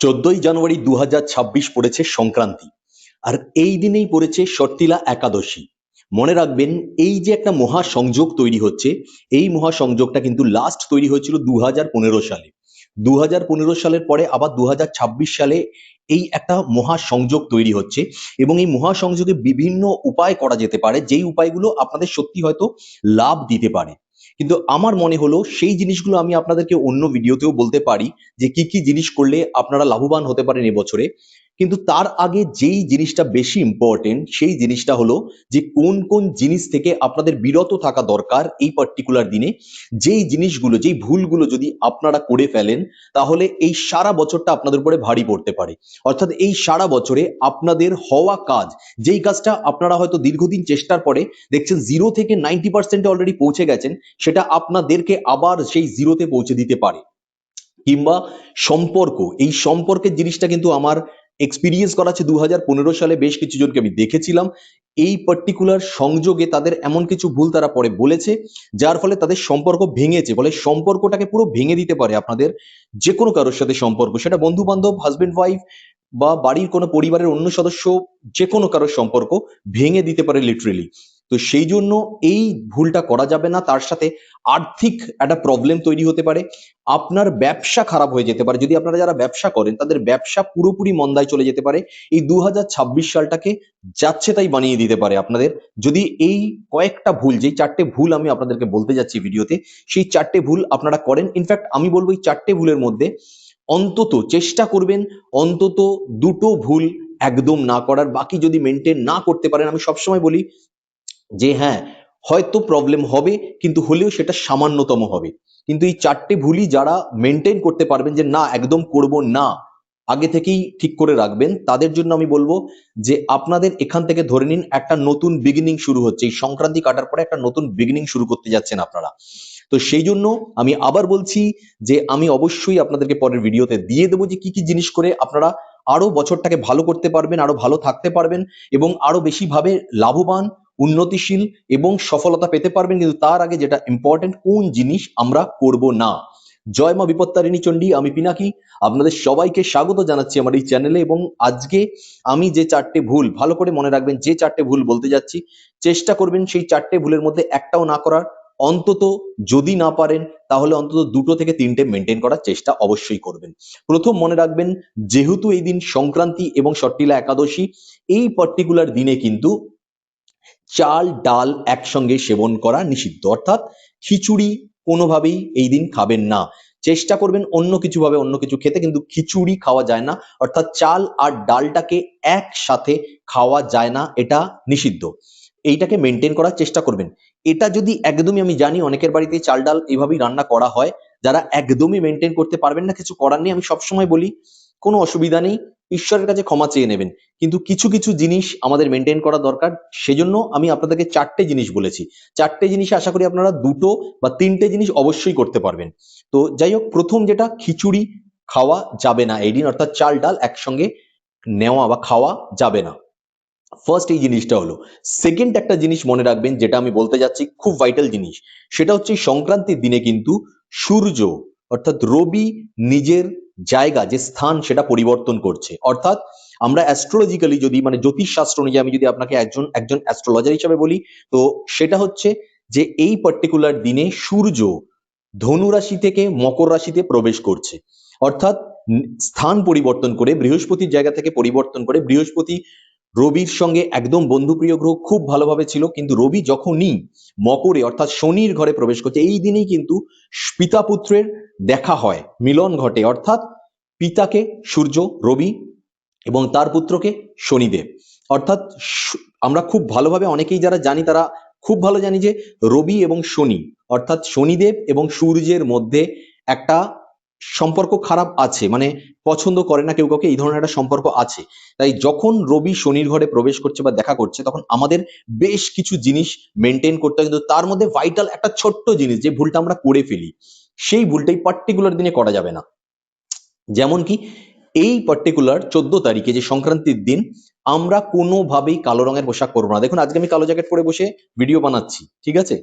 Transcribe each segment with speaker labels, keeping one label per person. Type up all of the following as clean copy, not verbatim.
Speaker 1: 14ই জানুয়ারি 2026 পড়েছে সংক্রান্তি। আর এই দিনেই পড়েছে সট্টিলা একাদশী। মনে রাখবেন, এই যে একটা মহাসংযোগ তৈরি হচ্ছে, এই মহাসংযোগটা কিন্তু লাস্ট তৈরি হয়েছিল 2015 সালে। 2015 সালের পরে আবার 2026 সালে এই একটা মহাসংযোগ তৈরি হচ্ছে, এবং এই মহাসংযোগে বিভিন্ন উপায় করা যেতে পারে, যেই উপায়গুলো আপনাদের সত্যি হয়তো লাভ দিতে পারে। কিন্তু আমার মনে হলো সেই জিনিসগুলো আমি আপনাদেরকে অন্য ভিডিওতেও বলতে পারি, যে কি কি জিনিস করলে আপনারা লাভবান হতে পারেন এবছরে। কিন্তু তার আগে যেই জিনিসটা বেশি ইম্পর্টেন্ট, সেই জিনিসটা হলো যে কোন কোন জিনিস থেকে আপনাদের বিরত থাকা দরকার এই পার্টিকুলার দিনে। যেই জিনিসগুলো, যেই ভুলগুলো যদি আপনারা করে ফেলেন, তাহলে এই সারা বছরটা আপনাদের উপরে ভারী পড়তে পারে। অর্থাৎ এই সারা বছরে আপনাদের হওয়া কাজ, যেই কাজটা আপনারা হয়তো দীর্ঘদিন চেষ্টার পরে দেখছেন 0 থেকে 90% অলরেডি পৌঁছে গেছেন, সেটা আপনাদেরকে আবার সেই 0-তে পৌঁছে দিতে পারে। কিংবা সম্পর্ক, এই সম্পর্কের জিনিসটা কিন্তু আমার এক্সপিরিয়েন্স করা আছে। 2015 সালে বেশ কিছু জনকে আমি দেখেছিলাম, এই পার্টিকুলার সংযোগে তাদের এমন কিছু ভুল তারা পরে বলেছে, যার ফলে তাদের সম্পর্ক ভেঙেছে। বলে সম্পর্কটাকে পুরো ভেঙে দিতে পারে আপনাদের যে কোনো কারোর সাথে সম্পর্ক, সেটা বন্ধু বান্ধব, হাজবেন্ড ওয়াইফ, বা বাড়ির কোনো পরিবারের অন্য সদস্য, যে কোনো কারোর সম্পর্ক ভেঙে দিতে পারে লিটারেলি। তো সেই জন্য এই ভুলটা করা যাবে না। তার সাথে আর্থিক একটা প্রবলেম তৈরি হতে পারে, আপনার ব্যবসা খারাপ হয়ে যেতে পারে। যদি আপনারা যারা ব্যবসা করেন, তাদের ব্যবসা পুরোপুরি মন্দায় চলে যেতে পারে। এই 2026 সালটাকে যাচ্ছে তাই বানিয়ে দিতে পারে আপনাদের, যদি এই কয়েকটা ভুল, যেই 4টে ভুল আমি আপনাদেরকে বলতে যাচ্ছি ভিডিওতে, সেই 4টে ভুল আপনারা করেন। ইনফ্যাক্ট আমি বলবো এই 4টে ভুলের মধ্যে অন্তত চেষ্টা করবেন অন্তত 2টো ভুল একদম না করার। বাকি যদি মেনটেন না করতে পারেন, আমি সবসময় বলি যে হ্যাঁ, হয়তো প্রবলেম হবে, কিন্তু হলেও সেটা সামান্যতম হবে। কিন্তু এই 4টে ভুলই যারা মেনটেন করতে পারবেন, যে না একদম করব না, আগে থেকেই ঠিক করে রাখবেন, তাদের জন্য আমি বলবো যে আপনাদের এখান থেকে ধরে নিন একটা নতুন বিগিনিং শুরু হচ্ছে। এই সংক্রান্তি কাটার পরে একটা নতুন বিগিনিং শুরু করতে যাচ্ছেন আপনারা। তো সেই জন্য আমি আবার বলছি যে আমি অবশ্যই আপনাদেরকে পরের ভিডিওতে দিয়ে দেবো যে কি কি জিনিস করে আপনারা আরো বছরটাকে ভালো করতে পারবেন, আরো ভালো থাকতে পারবেন, এবং আরো বেশি ভাবে লাভবান, উন্নতিশীল এবং সফলতা পেতে পারবেন। কিন্তু তার আগে যেটা ইম্পর্টেন্ট, কোন জিনিস আমরা করব না। জয় মা বিপত্তারিণী চণ্ডী, আমি পিনাকি আপনাদের সবাইকে স্বাগত জানাচ্ছি আমার এই চ্যানেলে। এবং আজকে আমি যে 4টে ভুল, ভালো করে মনে রাখবেন, যে 4টে ভুল বলতে যাচ্ছি, চেষ্টা করবেন সেই 4টে ভুলের মধ্যে একটাও না করার। অন্তত যদি না পারেন, তাহলে অন্তত 2টো থেকে 3টে মেনটেন করার চেষ্টা অবশ্যই করবেন। প্রথম মনে রাখবেন, যেহেতু এই দিন সংক্রান্তি এবং সট্টিলা একাদশী, এই পার্টিকুলার দিনে কিন্তু চাল ডাল একসঙ্গে সেবন করা নিষিদ্ধ। অর্থাৎ খিচুড়ি কোনোভাবেই এই দিন খাবেন না। চেষ্টা করবেন অন্য কিছু ভাবে অন্য কিছু খেতে, কিন্তু খিচুড়ি খাওয়া যায় না। অর্থাৎ চাল আর ডালটাকে একসাথে খাওয়া যায় না, এটা নিষিদ্ধ। এইটাকে মেনটেন করার চেষ্টা করবেন। এটা যদি একদমই, আমি জানি অনেকের বাড়িতে চাল ডাল এভাবেই রান্না করা হয়, যারা একদমই মেনটেন করতে পারবেন না, কিছু করার নেই। আমি সবসময় বলি কোনো অসুবিধা নেই, ঈশ্বরের কাছে ক্ষমা চেয়ে নেবেন। কিন্তু কিছু কিছু জিনিস আমাদের মেনটেন করা দরকার। সেজন্য আমি আপনাদেরকে 4টে জিনিস বলেছি। 4টে জিনিসে আশা করি আপনারা 2টো বা 3টে জিনিস অবশ্যই করতে পারবেন। তো যাই হোক, প্রথম যেটা, খিচুড়ি খাওয়া যাবে না এই দিন, অর্থাৎ চাল ডাল একসঙ্গে নেওয়া বা খাওয়া যাবে না। ফার্স্ট এই জিনিসটা হলো। সেকেন্ড একটা জিনিস মনে রাখবেন, যেটা আমি বলতে যাচ্ছি খুব ভাইটাল জিনিস, সেটা হচ্ছে এই সংক্রান্তির দিনে কিন্তু সূর্য অর্থাৎ রবি নিজের জায়গা, যে স্থান, সেটা পরিবর্তন করছে। অর্থাৎ আমরা অ্যাস্ট্রোলজিক্যালি যদি, মানে জ্যোতিষ শাস্ত্র অনুযায়ী আমি যদি আপনাকে একজন একজন অ্যাস্ট্রোলজার হিসেবে বলি, তো সেটা হচ্ছে যে এই পার্টিকুলার দিনে সূর্য ধনু রাশি থেকে মকর রাশিতে প্রবেশ করছে। অর্থাৎ স্থান পরিবর্তন করে, বৃহস্পতির জায়গা থেকে পরিবর্তন করে। বৃহস্পতি রবির সঙ্গে একদম বন্ধুপ্রিয় গ্রহ, খুব ভালোভাবে ছিল, কিন্তু রবি যখনই মকরে অর্থাৎ শনির ঘরে প্রবেশ করছে, এই দিনেই কিন্তু পিতা পুত্রের দেখা হয়, মিলন ঘটে। অর্থাৎ পিতাকে সূর্য রবি এবং তার পুত্রকে শনিদেব। অর্থাৎ আমরা খুব ভালোভাবে অনেকেই যারা জানি, তারা খুব ভালো জানি যে রবি এবং শনি, অর্থাৎ শনিদেব এবং সূর্যের মধ্যে একটা সম্পর্ক খারাপ আছে, মানে পছন্দ করে না কেউ কাউকে, এই ধরনের একটা সম্পর্ক আছে। তাই যখন রবি শনির ঘরে প্রবেশ করছে বা দেখা করছে, তখন আমাদের বেশ কিছু জিনিস মেনটেন করতে হয়। কিন্তু তার মধ্যে ভাইটাল একটা ছোট্ট জিনিস, যে ভুলটা আমরা করে ফেলি, সেই ভুলটাই পার্টিকুলার দিনে করা যাবে না। যেমন কি, এই পার্টিকুলার 14 তারিখে যে সংক্রান্তির দিন, আমরা কোনোভাবেই কালো রঙের পোশাক পরবো না। দেখুন, আজকে আমি কালো জ্যাকেট পরে বসে ভিডিও বানাচ্ছি, ঠিক আছে?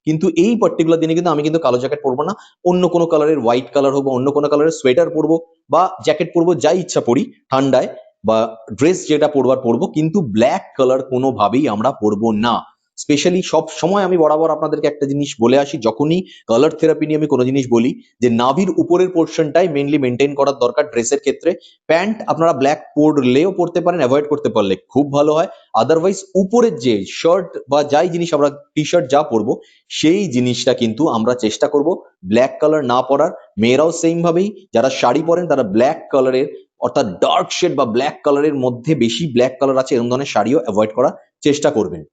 Speaker 1: কিন্তু এই পার্টিকুলার দিনে কিন্তু আমি কিন্তু কালো জ্যাকেট পরবো না, অন্য কোনো কালারের হোয়াইট কালার হোক বা অন্য কোনো কালারের সোয়েটার পরবো বা জ্যাকেট পরবো, যাই ইচ্ছা পরি ঠান্ডায়, বা ড্রেস যেটা পরবার পরবো, কিন্তু ব্ল্যাক কালার কোনোভাবেই আমরা পরবো না। স্পেশালি সব সময় আমি বরাবর আপনাদেরকে একটা জিনিস বলে আসি, যখনই কালার থেরাপি নিয়ে আমি কোনো জিনিস বলি, যে নাভির উপরের পোর্শনটাই মেইনলি মেনটেন করার দরকার ড্রেসের ক্ষেত্রে। প্যান্ট আপনারা ব্ল্যাক পরলেও পরতে পারেন, অ্যাভয়েড করতে পারলে খুব ভালো হয়। আদারওয়াইজ উপরের যে শার্ট বা যাই জিনিস আমরা টি শার্ট যা পরবো, সেই জিনিসটা কিন্তু আমরা চেষ্টা করব ব্ল্যাক কালার না পরার। মেয়েরাও সেম ভাবেই, যারা শাড়ি পরেন তারা ব্ল্যাক কালারের, অর্থাৎ ডার্ক শেড বা ব্ল্যাক কালারের মধ্যে বেশি ব্ল্যাক কালার আছে এরকম ধরনের শাড়িও অ্যাভয়েড করার চেষ্টা করবেন।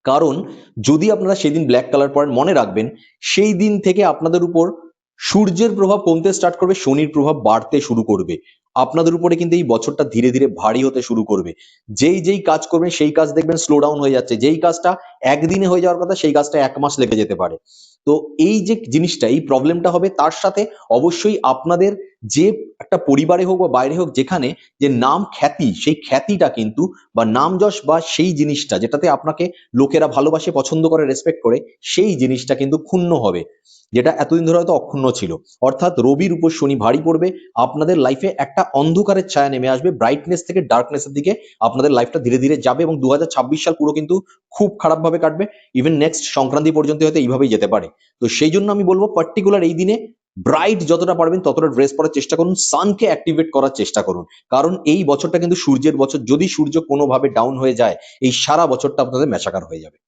Speaker 1: কারণ যদি আপনারা সেদিন ব্ল্যাক কালার পরেন, মনে রাখবেন সেই দিন থেকে আপনাদের উপর সূর্যের প্রভাব কমতে স্টার্ট করবে, শনির প্রভাব বাড়তে শুরু করবে। আপনাদের উপরে কিন্তু এই বছরটা ধীরে ধীরে ভারী হতে শুরু করবে। যেই যেই কাজ করবেন সেই কাজ দেখবেন স্লো ডাউন হয়ে যাচ্ছে, যেই কাজটা একদিনে হয়ে যাওয়ার কথা সেই কাজটা 1 মাস লেগে যেতে পারে। তো এই যে জিনিসটা, এই প্রবলেমটা হবে, তার সাথে অবশ্যই আপনাদের যে একটা পরিবারে হোক বা বাইরে হোক, যেখানে যে নাম খ্যাতি, সেই খ্যাতিটা কিন্তু বা নাম যশ বা সেই জিনিসটা যেটাতে আপনাকে লোকেরা ভালোবাসে, পছন্দ করে, রেসপেক্ট করে, সেই জিনিসটা কিন্তু ক্ষুণ্ণ হবে, যেটা এতদিন ধরে হয়তো অক্ষুণ্ণ ছিল। অর্থাৎ রবির উপর শনি ভারী পড়বে, আপনাদের লাইফে একটা অন্ধকারের ছায়া নেমে আসবে, ব্রাইটনেস থেকে ডার্কনেসের দিকে আপনাদের লাইফটা ধীরে ধীরে যাবে, এবং 2026 সাল পুরো কিন্তু খুব খারাপ ভাবে কাটবে। ইভেন নেক্সট সংক্রান্তি পর্যন্ত হয়তো এইভাবেই যেতে পারে। তো সেই জন্য আমি বলবো পার্টিকুলার এই দিনে ব্রাইট যতটা পারবেন ততটা ড্রেস পরার চেষ্টা করুন, সানকে অ্যাক্টিভেট করার চেষ্টা করুন। কারণ এই বছরটা কিন্তু সূর্যের বছর, যদি সূর্য কোনোভাবে ডাউন হয়ে যায়, এই সারা বছরটা আপনাদের মেসাকার হয়ে যাবে।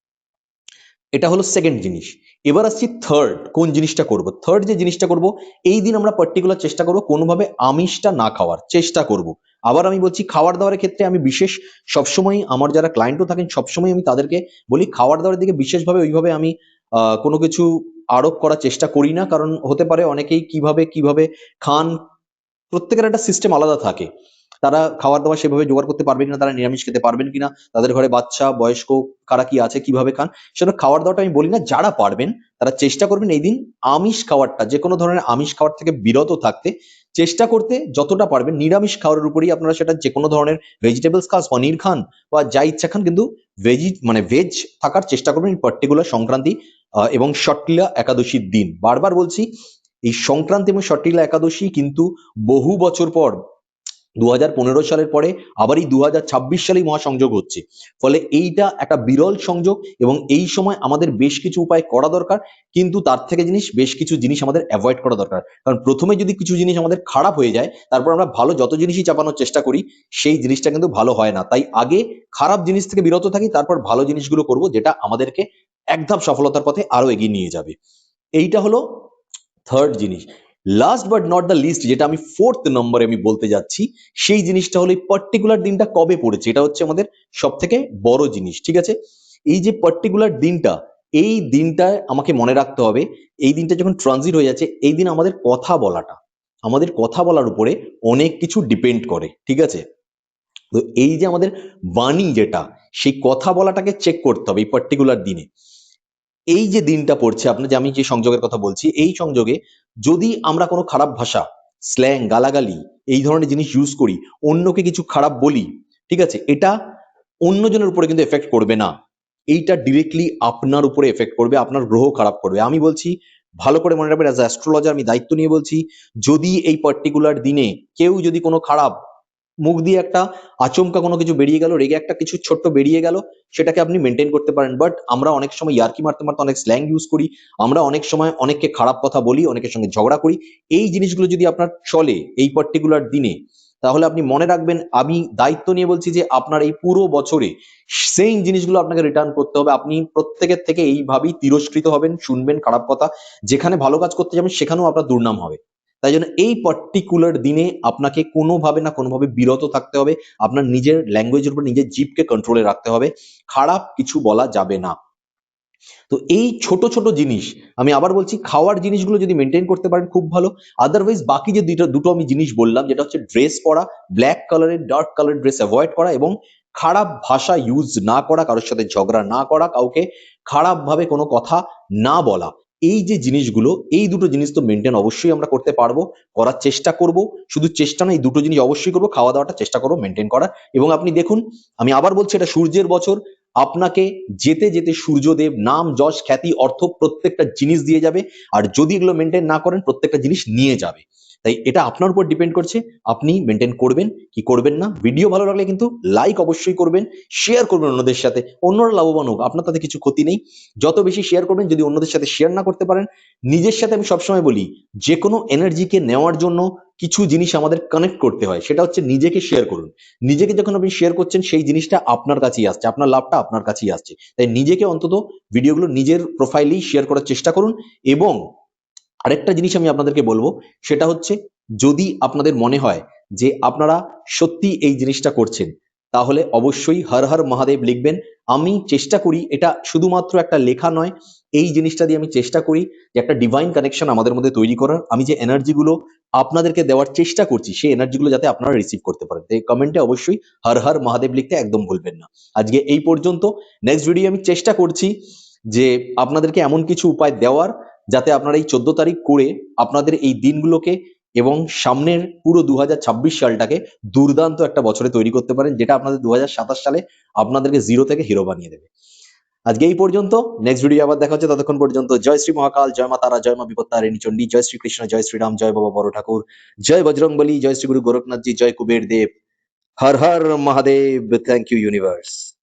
Speaker 1: এটা হলো সেকেন্ড জিনিস। এবার আসছি থার্ড, কোন জিনিসটা করব। থার্ড যে জিনিসটা করব, এই দিন আমরা পার্টিকুলার চেষ্টা করব কোনোভাবে আমিষটা না খাওয়ার চেষ্টা করব। আবার আমি বলছি, খাওয়ার দাওয়ার ক্ষেত্রে আমি বিশেষ সবসময়, আমার যারা ক্লায়েন্টও থাকেন সবসময় আমি তাদেরকে বলি খাওয়ার দাওয়ার দিকে বিশেষভাবে ওইভাবে আমি কোনো কিছু আরোপ করার চেষ্টা করি না। কারণ হতে পারে অনেকেই কিভাবে কিভাবে খান, প্রত্যেকের একটা সিস্টেম আলাদা থাকে। তারা খাবার দাবার সেভাবে জোগাড় করতে পারবেন কিনা, তারা নিরামিষ খেতে পারবেন কিনা, তাদের ঘরে বাচ্চা বয়স্ক কারা কি আছে, কিভাবে খান, সেটা খাওয়ার দাওয়াটা আমি বলি না। যারা পারবেন তারা চেষ্টা করবেন এই দিন আমিষ খাবারটা, যে কোনো ধরনের আমিষ খাবার থেকে বিরত থাকতে চেষ্টা করতে, যতটা পারবেন নিরামিষ খাবারের উপরেই আপনারা সেটা যে কোনো ধরনের ভেজিটেবলস খান, পনির খান বা যা ইচ্ছা খান, কিন্তু ভেজ থাকার চেষ্টা করবেন এই পার্টিকুলার সংক্রান্তি এবং ষট্টিলা একাদশীর দিন। বারবার বলছি, এই সংক্রান্তি এবং ষট্টিলা একাদশী কিন্তু বহু বছর পর, 2015 সালের পরে আবার এই 2026 সালেই মহাসংযোগ হচ্ছে। ফলে এইটা একটা বিরল সংযোগ, এবং এই সময় আমাদের বেশ কিছু উপায় করা দরকার, কিন্তু তার থেকে বেশ কিছু জিনিস আমাদের অ্যাভয়েড করা দরকার। কারণ প্রথমে যদি কিছু জিনিস আমাদের খারাপ হয়ে যায়, তারপর আমরা ভালো যত জিনিসই চাপানোর চেষ্টা করি, সেই জিনিসটা কিন্তু ভালো হয় না। তাই আগে খারাপ জিনিস থেকে বিরত থাকি, তারপর ভালো জিনিসগুলো করব, যেটা আমাদেরকে এক ধাপ সফলতার পথে আরো এগিয়ে নিয়ে যাবে। এইটা হলো থার্ড জিনিস। Last but not the least, যেটা আমি ফোর্থ নম্বরে আমি বলতে যাচ্ছি, সেই জিনিসটা হলো এই পার্টিকুলার দিনটা কবে পড়েছে। এটা হচ্ছে আমাদের সব থেকে বড় জিনিস, ঠিক আছে? এই যে পার্টিকুলার দিনটা, এই দিনটায় আমাকে মনে রাখতে হবে, এই দিনটা যখন ট্রানজিট হয়ে যাচ্ছে, এই দিন আমাদের কথা বলাটা, আমাদের কথা বলার উপরে অনেক কিছু ডিপেন্ড করে, ঠিক আছে? তো এই যে আমাদের বাণী যেটা, সেই কথা বলাটাকে চেক করতে হবে এই পার্টিকুলার দিনে। এই যে দিনটা পড়ছে, আপনার যে আমি যে সংযোগের কথা বলছি, এই সংযোগে যদি আমরা কোনো খারাপ ভাষা, স্ল্যাং, গালাগালি এই ধরনের জিনিস ইউজ করি, অন্যকে কিছু খারাপ বলি, ঠিক আছে, এটা অন্যজনের উপরে কিন্তু এফেক্ট করবে না, এইটা ডিরেক্টলি আপনার উপরে এফেক্ট করবে, আপনার গ্রহ খারাপ করবে। আমি বলছি ভালো করে মনে রাখবেন, অ্যাজ অ্যাস্ট্রোলজার আমি দায়িত্ব নিয়ে বলছি, যদি এই পার্টিকুলার দিনে কেউ যদি কোনো খারাপ মুখ দিয়ে একটা আচমকা কোনো কিছু বেরিয়ে গেল, রেগে একটা কিছু ছোট্ট বেরিয়ে গেল, সেটাকে আপনি মেনটেন করতে পারেন। বাট আমরা অনেক সময় ইয়ার্কি মারতে মারতে অনেক স্ল্যাং ইউজ করি, আমরা অনেক সময় অনেককে খারাপ কথা বলি, অনেকের সঙ্গে ঝগড়া করি। এই জিনিসগুলো যদি আপনার চলে এই পার্টিকুলার দিনে, তাহলে আপনি মনে রাখবেন, আমি দায়িত্ব নিয়ে বলছি যে আপনার এই পুরো বছরে সেম জিনিসগুলো আপনাকে রিটার্ন করতে হবে। আপনি প্রত্যেকের থেকে এইভাবেই তিরস্কৃত হবেন, শুনবেন খারাপ কথা, যেখানে ভালো কাজ করতে যাবেন সেখানেও আপনার দুর্নাম হবে। তাই জন্য এই পার্টিকুলার দিনে আপনাকে কোনোভাবে না কোনোভাবে বিরত থাকতে হবে, আপনার নিজের ল্যাঙ্গুয়েজের উপর নিজের জিভকে কন্ট্রোলে রাখতে হবে, খারাপ কিছু বলা যাবে না। তো এই ছোট ছোট জিনিস, আমি আবার বলছি, খাওয়ার জিনিসগুলো যদি মেনটেন করতে পারেন খুব ভালো। আদারওয়াইজ বাকি যে দুটো আমি জিনিস বললাম, যেটা হচ্ছে ড্রেস পরা, ব্ল্যাক কালারের ডার্ক কালার ড্রেস অ্যাভয়েড করা, এবং খারাপ ভাষা ইউজ না করা, কারোর সাথে ঝগড়া না করা, কাউকে খারাপ ভাবে কোনো কথা না বলা, এই যে জিনিসগুলো, এই দুটো জিনিস তো মেনটেন অবশ্যই আমরা করতে পারবো, করার চেষ্টা করব। শুধু চেষ্টা না, এই দুটো জিনিস অবশ্যই করবো, খাওয়া দাওয়াটা চেষ্টা করবো মেনটেন করার। এবং আপনি দেখুন, আমি আবার বলছি, এটা সূর্যের বছর, আপনাকে যেতে যেতে সূর্যদেব নাম যশ খ্যাতি অর্থ প্রত্যেকটা জিনিস দিয়ে যাবে, আর যদি এগুলো মেনটেন না করেন প্রত্যেকটা জিনিস নিয়ে যাবে। তাই এটা আপনার উপর ডিপেন্ড করছে, আপনি মেনটেন করবেন কি করবেন না। ভিডিও ভালো লাগলে কিন্তু লাইক অবশ্যই করবেন, শেয়ার করবেন অন্যদের সাথে, অন্যরা লাভবান হোক, আপনার তাতে কিছু ক্ষতি নেই। যত বেশি শেয়ার করবেন, যদি অন্যদের সাথে শেয়ার না করতে পারেন, নিজের সাথে আমি সবসময় বলি যে কোনো এনার্জিকে নেওয়ার জন্য কিছু জিনিস আমাদের কানেক্ট করতে হয়, সেটা হচ্ছে নিজেকে শেয়ার করুন। নিজেকে যখন আপনি শেয়ার করছেন সেই জিনিসটা আপনার কাছেই আসছে, আপনার লাভটা আপনার কাছেই আসছে। তাই নিজেকে অন্তত ভিডিওগুলো নিজের প্রোফাইলেই শেয়ার করার চেষ্টা করুন। এবং আরেকটা জিনিস আমি আপনাদেরকে বলবো, সেটা হচ্ছে যদি আপনাদের মনে হয় যে আপনারা সত্যি এই জিনিসটা করছেন, তাহলে অবশ্যই হর হর মহাদেব লিখবেন। আমি চেষ্টা করি, এটা শুধুমাত্র একটা লেখা নয়, এই জিনিসটা দিয়ে আমি চেষ্টা করি যে একটা ডিভাইন কানেকশন আমাদের মধ্যে তৈরি করার। আমি যে এনার্জিগুলো আপনাদেরকে দেওয়ার চেষ্টা করছি, সেই এনার্জিগুলো যাতে আপনারা রিসিভ করতে পারেন। তাই কমেন্টে অবশ্যই হর হর মহাদেব লিখতে একদম ভুলবেন না। আজকে এই পর্যন্ত। নেক্সট ভিডিও আমি চেষ্টা করছি যে আপনাদেরকে এমন কিছু উপায় দেওয়ার, যাতে আপনারা এই 14 তারিখ করে আপনাদের এই দিনগুলোকে এবং সামনের পুরো 2026 সালটাকে দুর্দান্ত একটা বছরে তৈরি করতে পারেন, যেটা আপনাদের 2027 সালে আপনাদেরকে জিরো থেকে হিরো বানিয়ে দেবে। আজকে এই পর্যন্ত। নেক্সট ভিডিও আবার দেখা হচ্ছে, ততক্ষণ পর্যন্ত জয় শ্রী মহাকাল, জয় মা তারা, জয় মা বিপত্তারিণী চণ্ডী, জয় শ্রী কৃষ্ণ, জয় শ্রীরাম, জয় বাবা বড় ঠাকুর, জয় বজরংবলী, জয় শ্রী গুরু গোরখনাথজি, জয় Kuber Dev. Har Har Mahadev. Thank you universe.